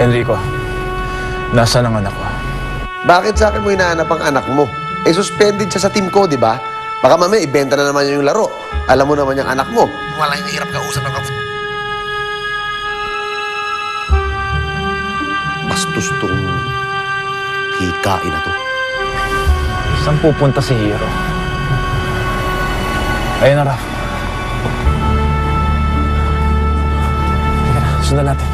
Enrico, nasaan ang anak ko? Bakit sa akin mo hinahanap ang anak mo? Eh, suspended siya sa team ko, di ba? Baka mamaya, ibenta na naman yung laro. Alam mo naman yung anak mo. Wala yung hirap kausap ng bastos tong hikain na to. Saan pupunta si Hero? Ayun na, Raf. Teka na, sundan natin.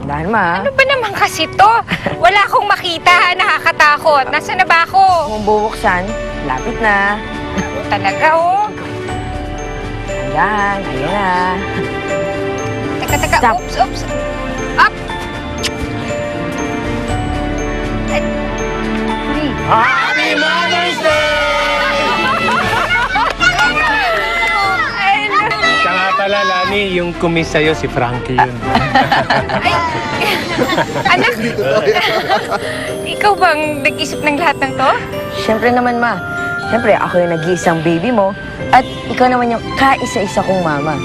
Tandaan ma. Ano ba naman kasi to? Wala akong makita, nakakatakot. Nasaan na ba ako? Kung bubuksan, lapit na. Talaga, oh. Ayan, ayan na. Teka, Stop. oops. Up! Happy Mother's Day! Siya nga pala, Lani, yung kumis sa'yo, si Frankie yun. Anak, ikaw bang nag-isip ng lahat ng to? Siyempre naman ma. Siyempre ako yung nag-iisang baby mo. At ikaw naman yung kaisa-isa kong mama.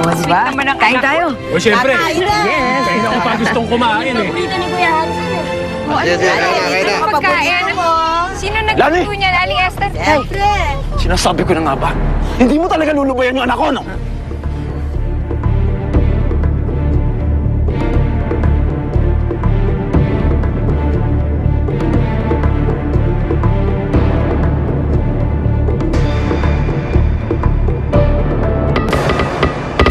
O, Sweet diba? naman ang Kain anak tayo. O, siyempre. Yes. Kaya ako pa gustong kumain eh. Kain na. Pagkain. Sino nagluto niyan, Aling Esther? Sinasabi ko na nga ba? Hindi mo talaga lulubayan yung anak ko, no?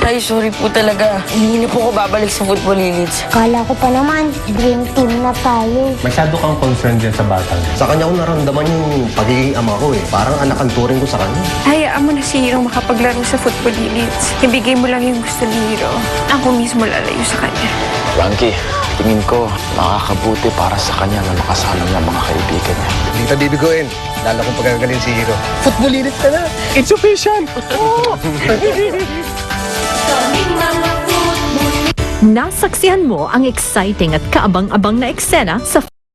Ay, sorry po talaga. Hindi na po ako babalik sa Football Elite. Kala ko pa naman, dream team na tayo. Masyado kang concerned din sa batang. Sa kanya ko naramdaman yung pagiging ama ko eh. Parang anak ang turing ko sa kanya. Hayaan mo na si Hero makapaglaro sa Football Elites. Ibigay mo lang yung gusto ni Hero. Ako mismo lalayo sa kanya. Frankie, tingin ko makakabuti para sa kanya na makasama niya ang mga kaibigan niya. Hindi kita bibiguin. Lalo kung pagkagalin si Hero. Football unit ka na. It's official! Nasaksihan mo ang exciting at kaabang-abang na eksena sa